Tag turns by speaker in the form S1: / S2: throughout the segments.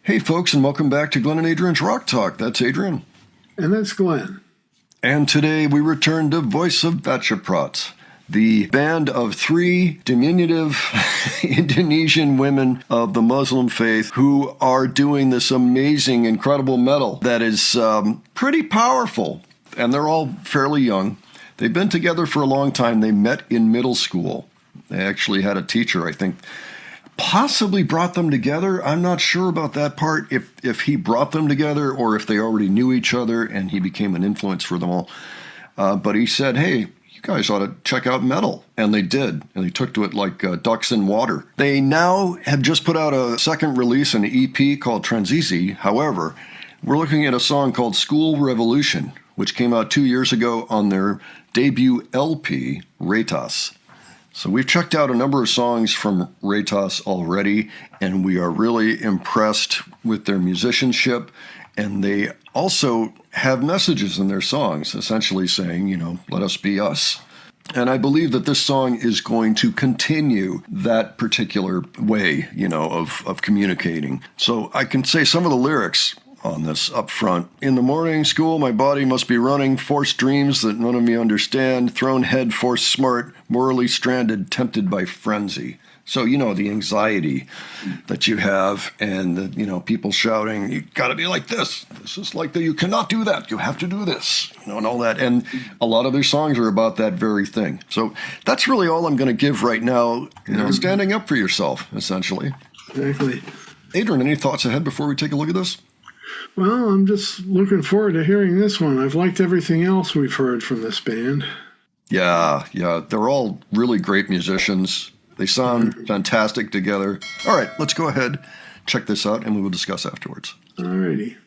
S1: Hey folks, and welcome back to Glenn and Adrian's Rock Talk. That's Adrian.
S2: And that's Glenn.
S1: And today we return to Voice of Baceprot, the band of three diminutive Indonesian women of the Muslim faith who are doing this amazing, incredible metal that is pretty powerful. And they're all fairly young. They've been together for a long time. They met in middle school. They actually had a teacher, I think, possibly brought them together. I'm not sure about that part, if he brought them together or if they already knew each other and he became an influence for them all. But he said, hey, you guys ought to check out metal. And they did. And they took to it like ducks in water. They now have just put out a second release, an EP called Transisi. However, we're looking at a song called School Revolution, which came out 2 years ago on their debut LP, Retas. So we've checked out a number of songs from Retas already, and we are really impressed with their musicianship. And they also have messages in their songs, essentially saying, let us be us. And I believe that this song is going to continue that particular way, of communicating. So I can say some of the lyrics on this up front. In the morning school, my body must be running, forced dreams that none of me understand, thrown head, forced smart, morally stranded, tempted by frenzy. So, the anxiety that you have and, people shouting, you got to be like this. This is like you cannot do that. You have to do this, and all that. And a lot of their songs are about that very thing. So that's really all I'm going to give right now, standing up for yourself, essentially.
S2: Exactly.
S1: Adrian, any thoughts ahead before we take a look at this?
S2: Well, I'm just looking forward to hearing this one. I've liked everything else we've heard from this band.
S1: Yeah. They're all really great musicians. They sound fantastic together. All right, let's go ahead, check this out, and we will discuss afterwards.
S2: All righty.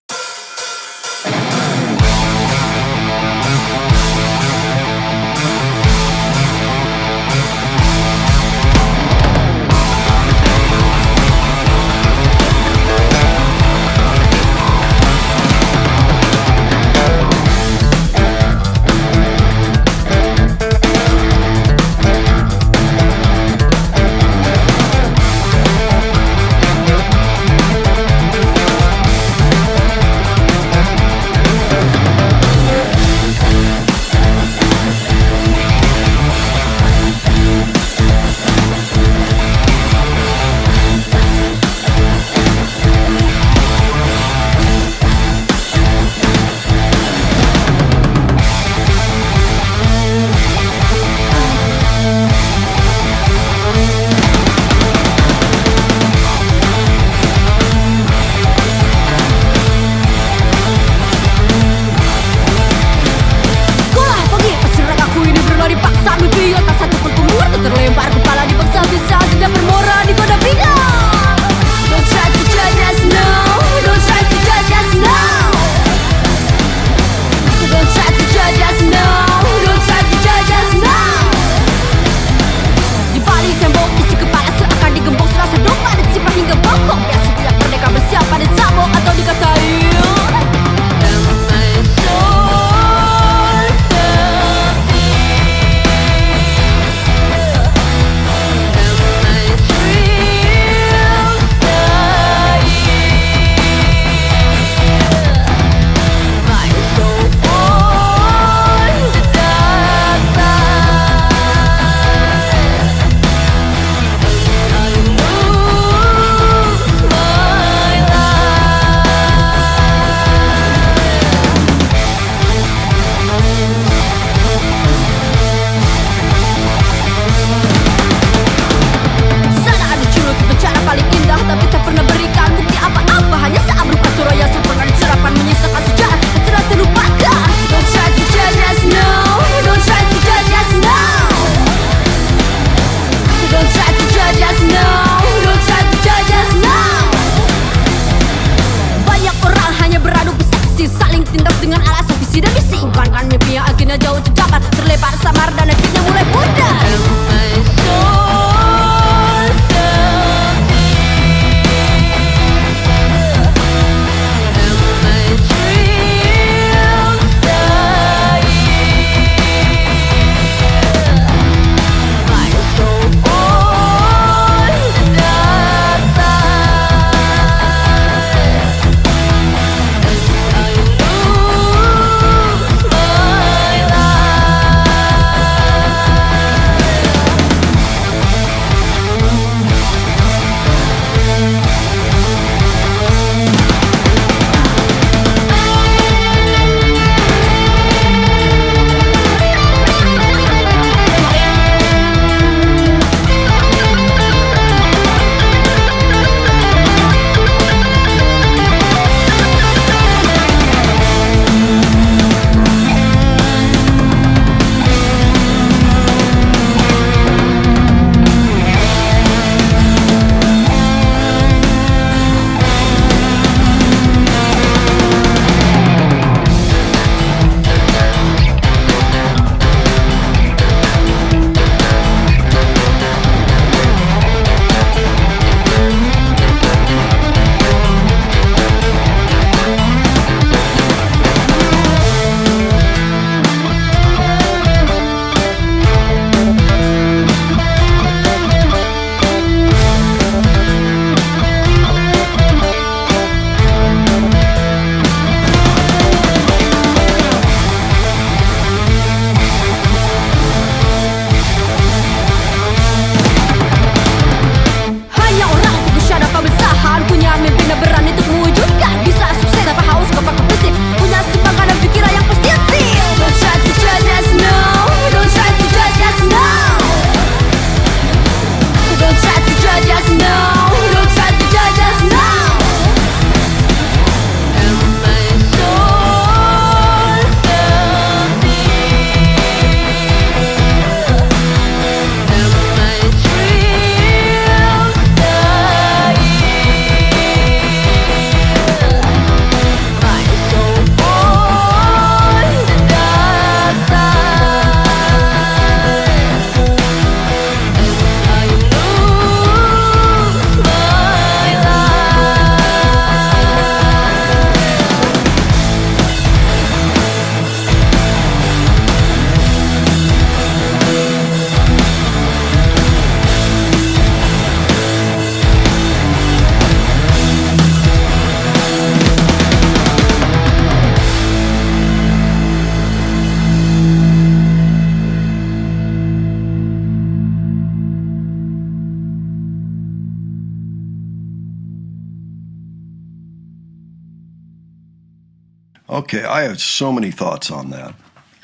S1: Okay, I have so many thoughts on that.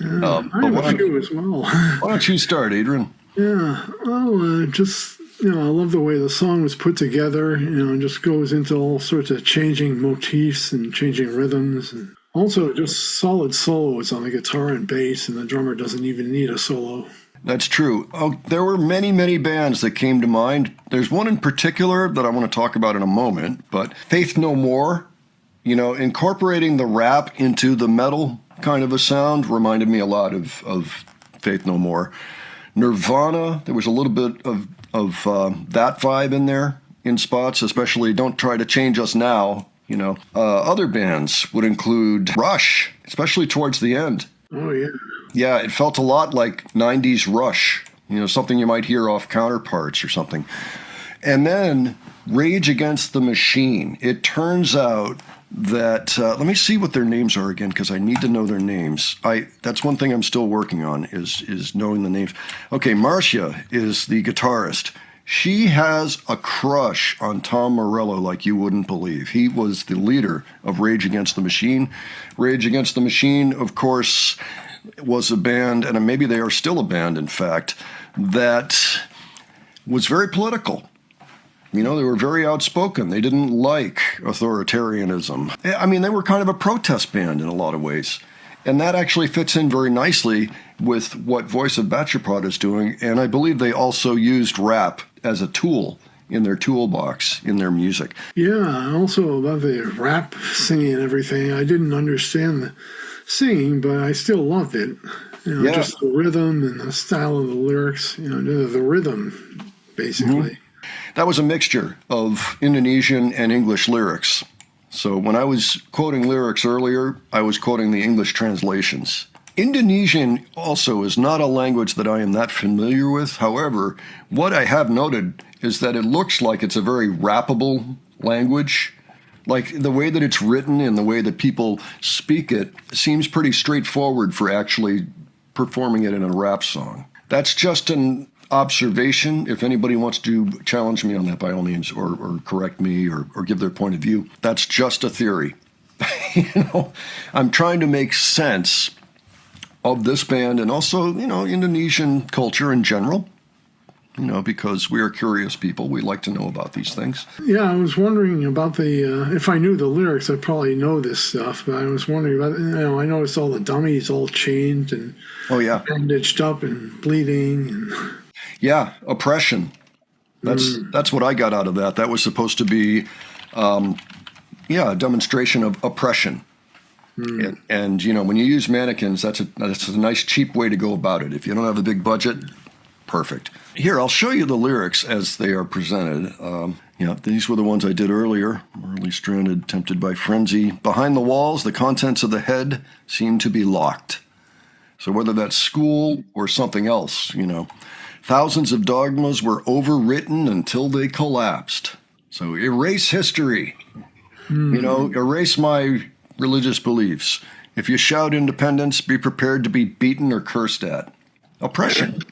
S2: I have a few as well.
S1: Why don't you start, Adrian?
S2: Yeah, well, just, I love the way the song was put together, and just goes into all sorts of changing motifs and changing rhythms. And also just solid solos on the guitar and bass, and the drummer doesn't even need a solo.
S1: That's true. Oh, there were many, many bands that came to mind. There's one in particular that I want to talk about in a moment, but Faith No More, incorporating the rap into the metal kind of a sound reminded me a lot of Faith No More. Nirvana, there was a little bit of that vibe in there in spots, especially Don't Try to Change Us Now. Other bands would include Rush, especially towards the end.
S2: Oh, yeah.
S1: Yeah, it felt a lot like 90s Rush, something you might hear off Counterparts or something. And then Rage Against the Machine. It turns out that, let me see what their names are again, because I need to know their names. That's one thing I'm still working on, is knowing the names. Okay, Marcia is the guitarist. She has a crush on Tom Morello like you wouldn't believe. He was the leader of Rage Against the Machine. Rage Against the Machine, of course, was a band, and maybe they are still a band, in fact, that was very political. They were very outspoken. They didn't like authoritarianism. I mean, they were kind of a protest band in a lot of ways. And that actually fits in very nicely with what Voice of Baceprot is doing. And I believe they also used rap as a tool in their toolbox, in their music.
S2: Yeah, also about the rap singing and everything. I didn't understand the singing, but I still loved it. Just the rhythm and the style of the lyrics, the rhythm, basically.
S1: Mm-hmm. That was a mixture of Indonesian and English lyrics. So when I was quoting lyrics earlier, I was quoting the English translations. Indonesian also is not a language that I am that familiar with. However, what I have noted is that it looks like it's a very rappable language. Like the way that it's written and the way that people speak it seems pretty straightforward for actually performing it in a rap song. That's just an observation. If anybody wants to challenge me on that, by all means, or correct me or give their point of view, that's just a theory. I'm trying to make sense of this band and also, Indonesian culture in general, because we are curious people. We like to know about these things.
S2: Yeah, I was wondering about if I knew the lyrics, I'd probably know this stuff, but I was wondering about, I noticed all the dummies all chained and bandaged up and bleeding. And
S1: yeah, oppression. That's what I got out of that. That was supposed to be, a demonstration of oppression. And when you use mannequins, that's a nice cheap way to go about it. If you don't have a big budget, perfect. Here, I'll show you the lyrics as they are presented. These were the ones I did earlier. Morally stranded, tempted by frenzy. Behind the walls, the contents of the head seem to be locked. So whether that's school or something else, thousands of dogmas were overwritten until they collapsed. So erase history. Erase my religious beliefs. If you shout independence, be prepared to be beaten or cursed at. Oppression,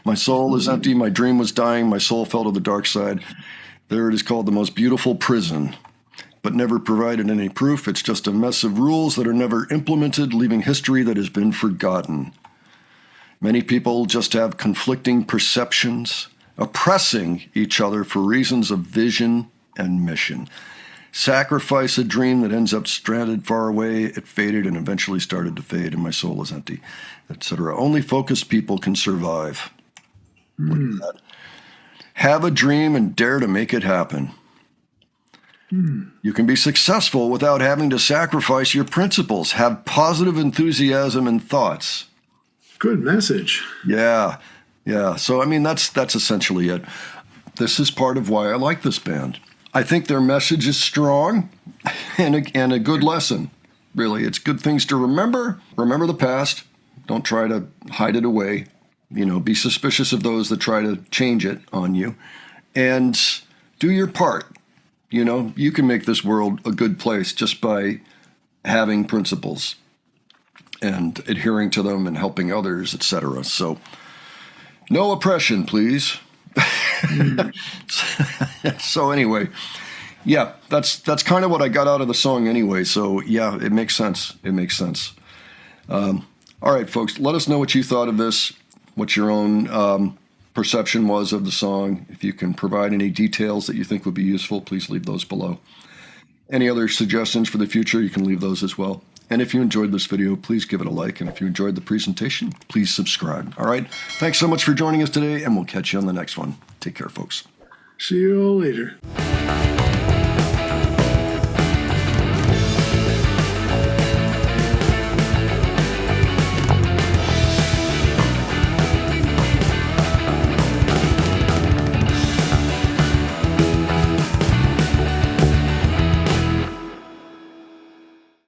S1: My soul is empty, my dream was dying, my soul fell to the dark side. There it is called the most beautiful prison, but never provided any proof. It's just a mess of rules that are never implemented, leaving history that has been forgotten. Many people just have conflicting perceptions, oppressing each other for reasons of vision and mission. Sacrifice a dream that ends up stranded far away. It faded and eventually started to fade, and my soul is empty, etc. Only focused people can survive. Look at that. Have a dream and dare to make it happen. You can be successful without having to sacrifice your principles. Have positive enthusiasm and thoughts.
S2: Good message.
S1: Yeah. So, that's essentially it. This is part of why I like this band. I think their message is strong and a good lesson. Really, it's good things to remember. Remember the past. Don't try to hide it away. Be suspicious of those that try to change it on you. And do your part. You can make this world a good place just by having principles and adhering to them and helping others, etc. So, no oppression, please. So anyway, Yeah, that's kind of what I got out of the song anyway. So yeah, it makes sense. It makes sense. All right, folks, let us know what you thought of this, what your own perception was of the song. If you can provide any details that you think would be useful, please leave those below. Any other suggestions for the future, you can leave those as well. And if you enjoyed this video, please give it a like. And if you enjoyed the presentation, please subscribe. All right. Thanks so much for joining us today, and we'll catch you on the next one. Take care, folks.
S2: See you all later.